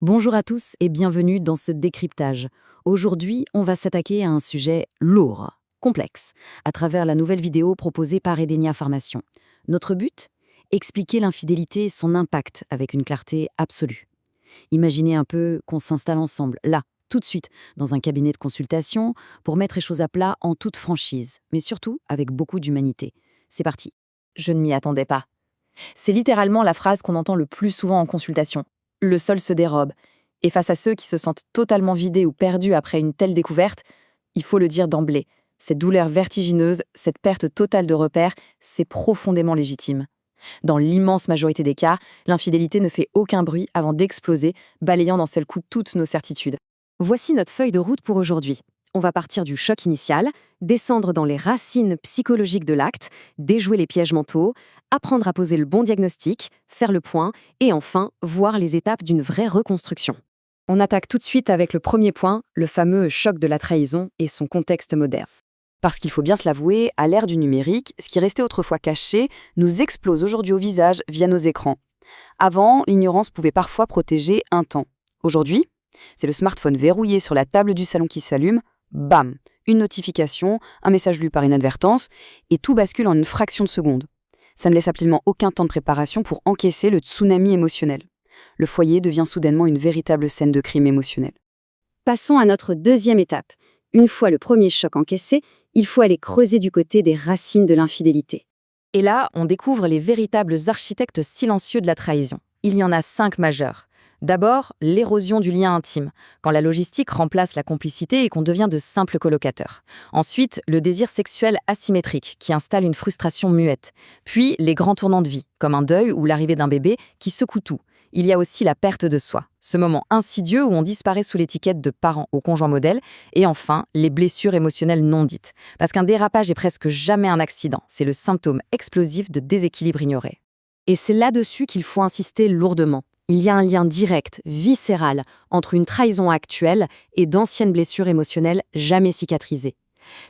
Bonjour à tous et bienvenue dans ce décryptage. Aujourd'hui, on va s'attaquer à un sujet lourd, complexe, à travers la nouvelle vidéo proposée par Edenia Formation. Notre but? Expliquer l'infidélité et son impact avec une clarté absolue. Imaginez un peu qu'on s'installe ensemble, là, tout de suite, dans un cabinet de consultation, pour mettre les choses à plat en toute franchise, mais surtout avec beaucoup d'humanité. C'est parti. Je ne m'y attendais pas. C'est littéralement la phrase qu'on entend le plus souvent en consultation. Le sol se dérobe. Et face à ceux qui se sentent totalement vidés ou perdus après une telle découverte, il faut le dire d'emblée, cette douleur vertigineuse, cette perte totale de repères, c'est profondément légitime. Dans l'immense majorité des cas, l'infidélité ne fait aucun bruit avant d'exploser, balayant d'un seul coup toutes nos certitudes. Voici notre feuille de route pour aujourd'hui. On va partir du choc initial, descendre dans les racines psychologiques de l'acte, déjouer les pièges mentaux, apprendre à poser le bon diagnostic, faire le point et enfin voir les étapes d'une vraie reconstruction. On attaque tout de suite avec le premier point, le fameux choc de la trahison et son contexte moderne. Parce qu'il faut bien se l'avouer, à l'ère du numérique, ce qui restait autrefois caché nous explose aujourd'hui au visage via nos écrans. Avant, l'ignorance pouvait parfois protéger un temps. Aujourd'hui, c'est le smartphone verrouillé sur la table du salon qui s'allume, bam, une notification, un message lu par inadvertance, et tout bascule en une fraction de seconde. Ça ne laisse absolument aucun temps de préparation pour encaisser le tsunami émotionnel. Le foyer devient soudainement une véritable scène de crime émotionnel. Passons à notre deuxième étape. Une fois le premier choc encaissé, il faut aller creuser du côté des racines de l'infidélité. Et là, on découvre les véritables architectes silencieux de la trahison. Il y en a 5 majeurs. D'abord, l'érosion du lien intime, quand la logistique remplace la complicité et qu'on devient de simples colocateurs. Ensuite, le désir sexuel asymétrique, qui installe une frustration muette. Puis, les grands tournants de vie, comme un deuil ou l'arrivée d'un bébé, qui secoue tout. Il y a aussi la perte de soi, ce moment insidieux où on disparaît sous l'étiquette de parent ou conjoint modèle. Et enfin, les blessures émotionnelles non dites. Parce qu'un dérapage est presque jamais un accident, c'est le symptôme explosif de déséquilibre ignoré. Et c'est là-dessus qu'il faut insister lourdement. Il y a un lien direct, viscéral, entre une trahison actuelle et d'anciennes blessures émotionnelles jamais cicatrisées.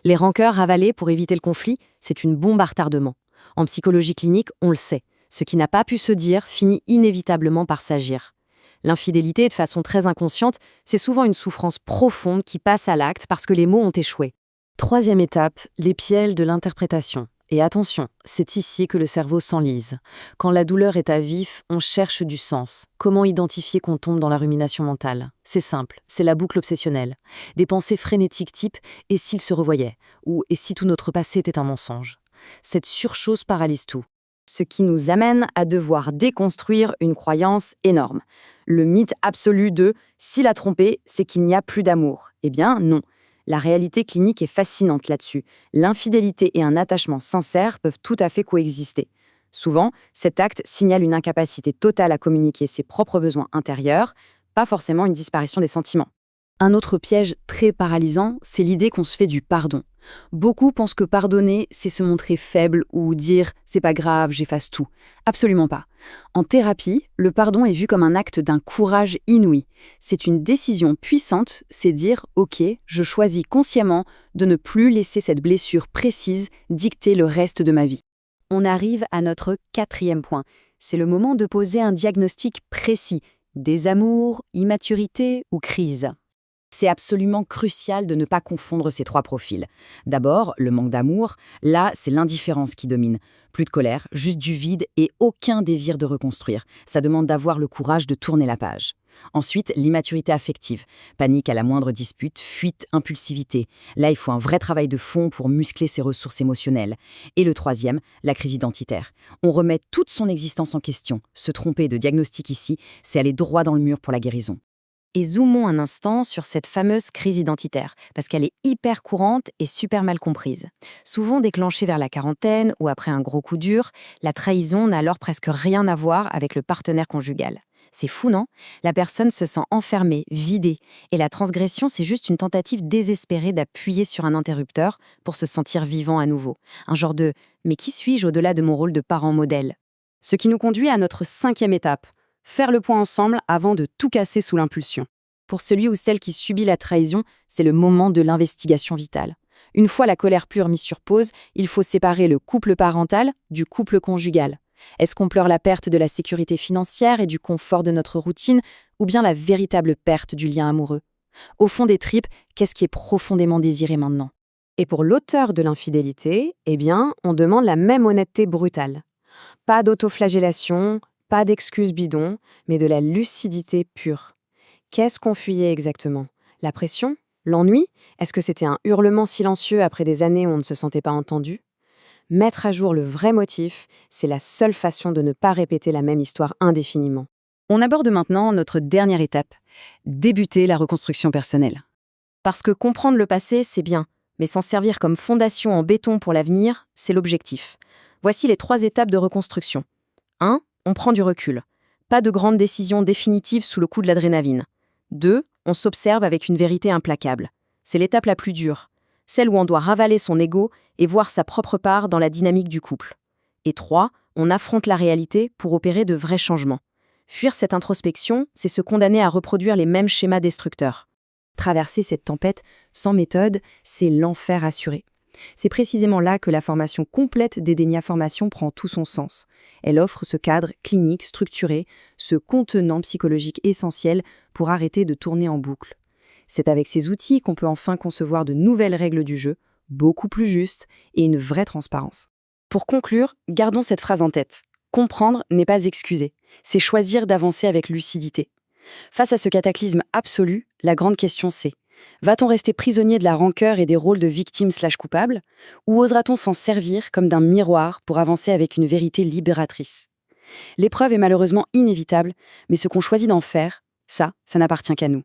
Les rancœurs ravalées pour éviter le conflit, c'est une bombe à retardement. En psychologie clinique, on le sait. Ce qui n'a pas pu se dire finit inévitablement par s'agir. L'infidélité, de façon très inconsciente, c'est souvent une souffrance profonde qui passe à l'acte parce que les mots ont échoué. Troisième étape, les pièges de l'interprétation. Et attention, c'est ici que le cerveau s'enlise. Quand la douleur est à vif, on cherche du sens. Comment identifier qu'on tombe dans la rumination mentale? C'est simple, c'est la boucle obsessionnelle. Des pensées frénétiques type « et s'il se revoyait » ou « et si tout notre passé était un mensonge ?» Cette surchose paralyse tout. Ce qui nous amène à devoir déconstruire une croyance énorme. Le mythe absolu de « s'il a trompé, c'est qu'il n'y a plus d'amour ». Eh bien, non. La réalité clinique est fascinante là-dessus. L'infidélité et un attachement sincère peuvent tout à fait coexister. Souvent, cet acte signale une incapacité totale à communiquer ses propres besoins intérieurs, pas forcément une disparition des sentiments. Un autre piège très paralysant, c'est l'idée qu'on se fait du pardon. Beaucoup pensent que pardonner, c'est se montrer faible ou dire « c'est pas grave, j'efface tout ». Absolument pas. En thérapie, le pardon est vu comme un acte d'un courage inouï. C'est une décision puissante, c'est dire « ok, je choisis consciemment de ne plus laisser cette blessure précise dicter le reste de ma vie ». On arrive à notre quatrième point. C'est le moment de poser un diagnostic précis. Désamour, immaturité ou crise. C'est absolument crucial de ne pas confondre ces 3 profils. D'abord, le manque d'amour, là, c'est l'indifférence qui domine. Plus de colère, juste du vide et aucun désir de reconstruire. Ça demande d'avoir le courage de tourner la page. Ensuite, l'immaturité affective. Panique à la moindre dispute, fuite, impulsivité. Là, il faut un vrai travail de fond pour muscler ses ressources émotionnelles. Et le troisième, la crise identitaire. On remet toute son existence en question. Se tromper de diagnostic ici, c'est aller droit dans le mur pour la guérison. Et zoomons un instant sur cette fameuse crise identitaire, parce qu'elle est hyper courante et super mal comprise. Souvent déclenchée vers la quarantaine ou après un gros coup dur, la trahison n'a alors presque rien à voir avec le partenaire conjugal. C'est fou, non? La personne se sent enfermée, vidée, et la transgression, c'est juste une tentative désespérée d'appuyer sur un interrupteur pour se sentir vivant à nouveau. Un genre de « mais qui suis-je au-delà de mon rôle de parent modèle ?» Ce qui nous conduit à notre 5e étape. Faire le point ensemble avant de tout casser sous l'impulsion. Pour celui ou celle qui subit la trahison, c'est le moment de l'investigation vitale. Une fois la colère pure mise sur pause, il faut séparer le couple parental du couple conjugal. Est-ce qu'on pleure la perte de la sécurité financière et du confort de notre routine, ou bien la véritable perte du lien amoureux? Au fond des tripes, qu'est-ce qui est profondément désiré maintenant? Et pour l'auteur de l'infidélité, eh bien, on demande la même honnêteté brutale. Pas d'autoflagellation, pas d'excuses bidons, mais de la lucidité pure. Qu'est-ce qu'on fuyait exactement? La pression? L'ennui? Est-ce que c'était un hurlement silencieux après des années où on ne se sentait pas entendu? Mettre à jour le vrai motif, c'est la seule façon de ne pas répéter la même histoire indéfiniment. On aborde maintenant notre dernière étape, débuter la reconstruction personnelle. Parce que comprendre le passé, c'est bien, mais s'en servir comme fondation en béton pour l'avenir, c'est l'objectif. Voici les 3 étapes de reconstruction. 1. On prend du recul. Pas de grandes décisions définitives sous le coup de l'adrénaline. 2. On s'observe avec une vérité implacable. C'est l'étape la plus dure, celle où on doit ravaler son ego et voir sa propre part dans la dynamique du couple. Et 3. On affronte la réalité pour opérer de vrais changements. Fuir cette introspection, c'est se condamner à reproduire les mêmes schémas destructeurs. Traverser cette tempête sans méthode, c'est l'enfer assuré. C'est précisément là que la formation complète d'Edenia Formation prend tout son sens. Elle offre ce cadre clinique, structuré, ce contenant psychologique essentiel pour arrêter de tourner en boucle. C'est avec ces outils qu'on peut enfin concevoir de nouvelles règles du jeu, beaucoup plus justes et une vraie transparence. Pour conclure, gardons cette phrase en tête. Comprendre n'est pas excuser, c'est choisir d'avancer avec lucidité. Face à ce cataclysme absolu, la grande question c'est: va-t-on rester prisonnier de la rancœur et des rôles de victime/coupable, ou osera-t-on s'en servir comme d'un miroir pour avancer avec une vérité libératrice? L'épreuve est malheureusement inévitable, mais ce qu'on choisit d'en faire, ça n'appartient qu'à nous.